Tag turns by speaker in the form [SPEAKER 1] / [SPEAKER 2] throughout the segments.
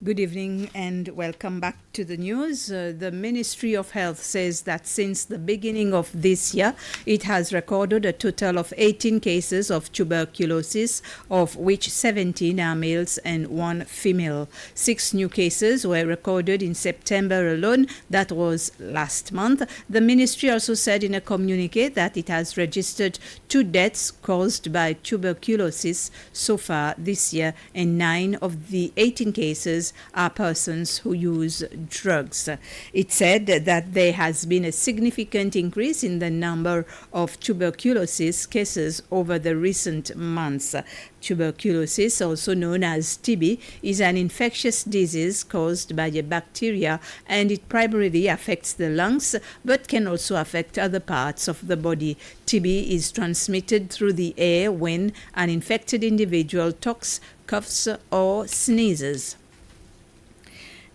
[SPEAKER 1] Good evening and welcome back to the news. The Ministry of Health says that since the beginning of this year, it has recorded a total of 18 cases of tuberculosis, of which 17 are males and 1 female. 6 new cases were recorded in September alone. That was last month. The ministry also said in a communique that it has registered 2 deaths caused by tuberculosis so far this year, and 9 of the 18 cases are persons who use drugs. It said that there has been a significant increase in the number of tuberculosis cases over the recent months. Tuberculosis, also known as TB, is an infectious disease caused by a bacteria, and it primarily affects the lungs but can also affect other parts of the body. TB is transmitted through the air when an infected individual talks, coughs, or sneezes.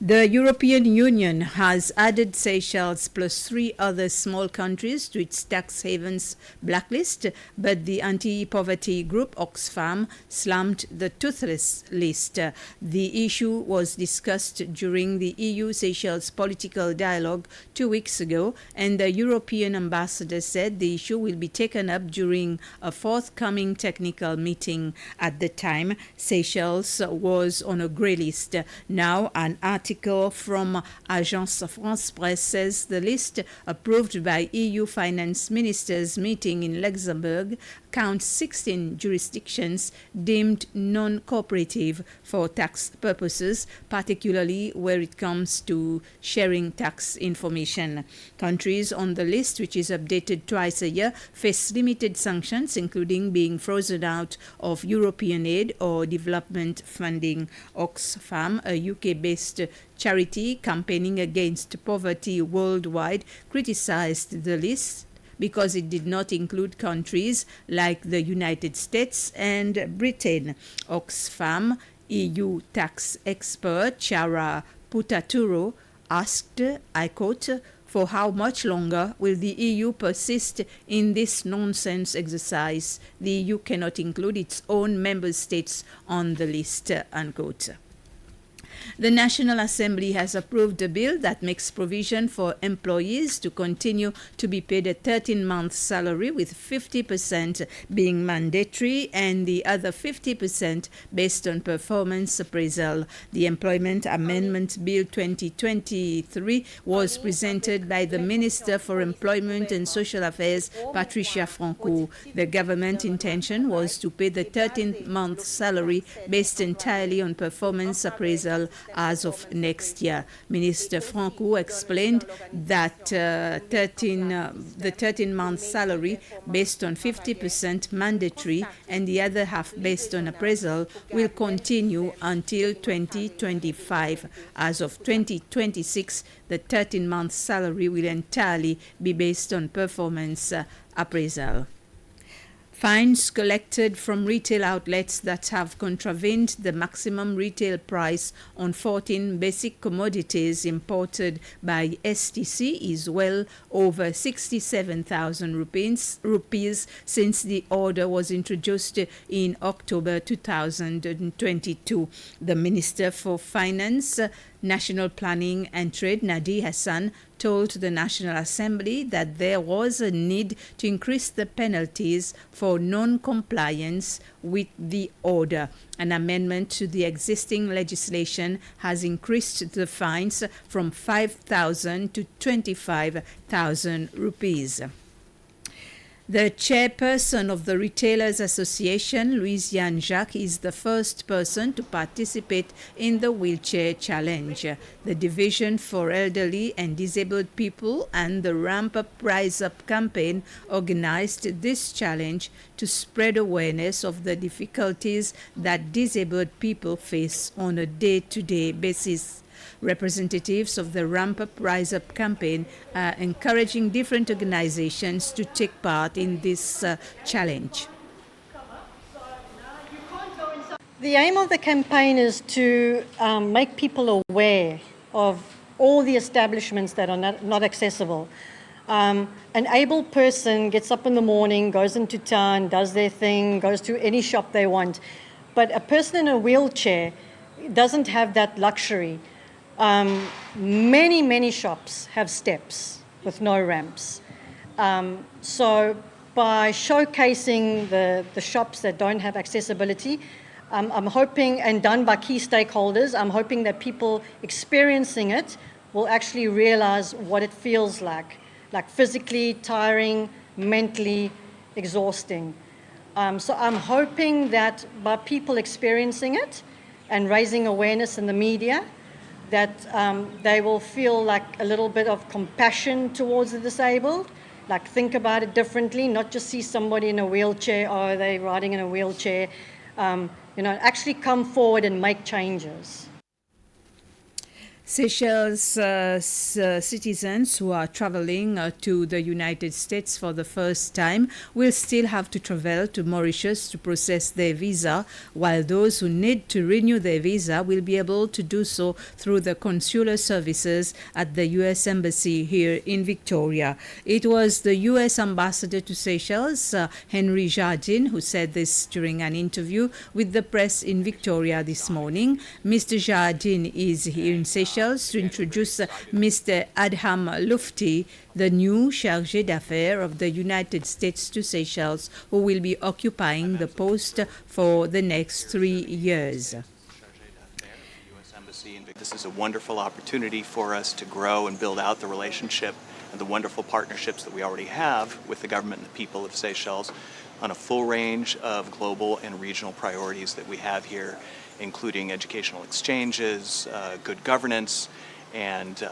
[SPEAKER 1] The European Union has added Seychelles plus 3 other small countries to its tax havens blacklist, but the anti-poverty group Oxfam slammed the toothless list. The issue was discussed during the EU-Seychelles political dialogue 2 weeks ago, and the European ambassador said the issue will be taken up during a forthcoming technical meeting. At the time, Seychelles was on a grey list. Now, an article from Agence France Presse says the list approved by EU finance ministers meeting in Luxembourg counts 16 jurisdictions deemed non-cooperative for tax purposes, particularly where it comes to sharing tax information. Countries on the list, which is updated twice a year, face limited sanctions, including being frozen out of European aid or development funding. Oxfam, a UK-based charity campaigning against poverty worldwide, criticized the list because it did not include countries like the United States and Britain. Oxfam EU tax expert Chara Putaturo asked, I quote, "For how much longer will the EU persist in this nonsense exercise? The EU cannot include its own member states on the list," unquote. The National Assembly has approved a bill that makes provision for employees to continue to be paid a 13-month salary, with 50% being mandatory and the other 50% based on performance appraisal. The Employment Amendment Bill 2023 was presented by the Minister for Employment and Social Affairs, Patricia Franco. The government intention was to pay the 13-month salary based entirely on performance appraisal as of next year. Minister Franco explained that the 13-month salary based on 50% mandatory and the other half based on appraisal will continue until 2025. As of 2026, the 13-month salary will entirely be based on performance appraisal. Fines collected from retail outlets that have contravened the maximum retail price on 14 basic commodities imported by STC is well over 67,000 rupees since the order was introduced in October 2022. The Minister for Finance, National Planning and Trade, Nadi Hassan, told the National Assembly that there was a need to increase the penalties for non-compliance with the order. An amendment to the existing legislation has increased the fines from 5,000 to 25,000 rupees. The chairperson of the Retailers Association, Louisiane Jacques, is the first person to participate in the Wheelchair Challenge. The Division for Elderly and Disabled People and the Ramp Up Rise Up campaign organized this challenge to spread awareness of the difficulties that disabled people face on a day-to-day basis. Representatives of the Ramp Up Rise Up campaign are encouraging different organizations to take part in this challenge.
[SPEAKER 2] The aim of the campaign is to make people aware of all the establishments that are not accessible. An able person gets up in the morning, goes into town, does their thing, goes to any shop they want. But a person in a wheelchair doesn't have that luxury. Many shops have steps with no ramps. So by showcasing the shops that don't have accessibility, I'm hoping, and done by key stakeholders, I'm hoping that people experiencing it will actually realize what it feels like physically tiring, mentally exhausting. So I'm hoping that by people experiencing it and raising awareness in the media, that they will feel like a little bit of compassion towards the disabled, like think about it differently, not just see somebody in a wheelchair, or they're riding in a wheelchair, actually come forward and make changes.
[SPEAKER 1] Seychelles citizens who are traveling to the United States for the first time will still have to travel to Mauritius to process their visa, while those who need to renew their visa will be able to do so through the consular services at the U.S. Embassy here in Victoria. It was the U.S. ambassador to Seychelles, Henry Jardine, who said this during an interview with the press in Victoria this morning. Mr. Jardine is here in Seychelles to introduce Mr. Adham Lufti, the new chargé d'affaires of the United States to Seychelles, who will be occupying the post for the next 3 years.
[SPEAKER 3] This is a wonderful opportunity for us to grow and build out the relationship and the wonderful partnerships that we already have with the government and the people of Seychelles on a full range of global and regional priorities that we have here, including educational exchanges, good governance, and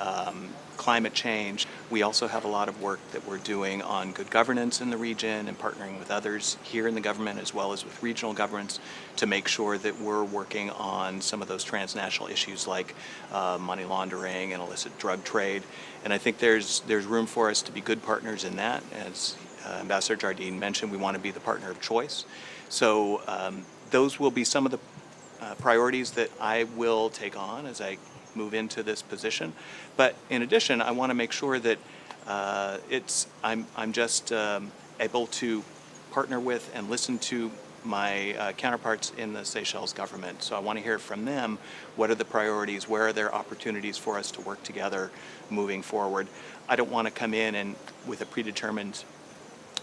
[SPEAKER 3] climate change. We also have a lot of work that we're doing on good governance in the region and partnering with others here in the government as well as with regional governments to make sure that we're working on some of those transnational issues like money laundering and illicit drug trade. And I think there's room for us to be good partners in that. As Ambassador Jardine mentioned, we want to be the partner of choice. So those will be some of the priorities that I will take on as I move into this position. But in addition, I want to make sure that I'm just able to partner with and listen to my counterparts in the Seychelles government. So I want to hear from them, what are the priorities, where are there opportunities for us to work together moving forward. I don't want to come in and with a predetermined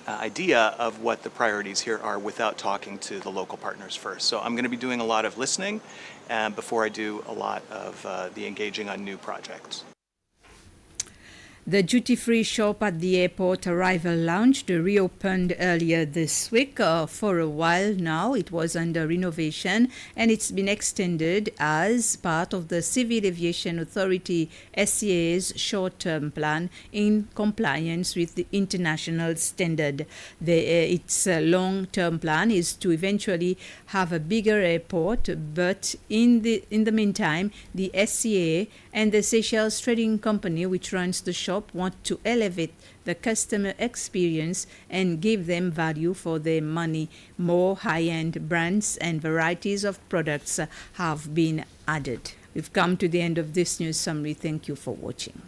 [SPEAKER 3] idea of what the priorities here are without talking to the local partners first. So I'm going to be doing a lot of listening before I do a lot of the engaging on new projects.
[SPEAKER 1] The duty-free shop at the airport arrival lounge reopened earlier this week. For a while now, it was under renovation, and it's been extended as part of the Civil Aviation Authority SCA's short-term plan in compliance with the international standard. Its long-term plan is to eventually have a bigger airport, but in the meantime, the SCA and the Seychelles Trading Company, which runs the shop, want to elevate the customer experience and give them value for their money. More high-end brands and varieties of products have been added. We've come to the end of this news summary. Thank you for watching.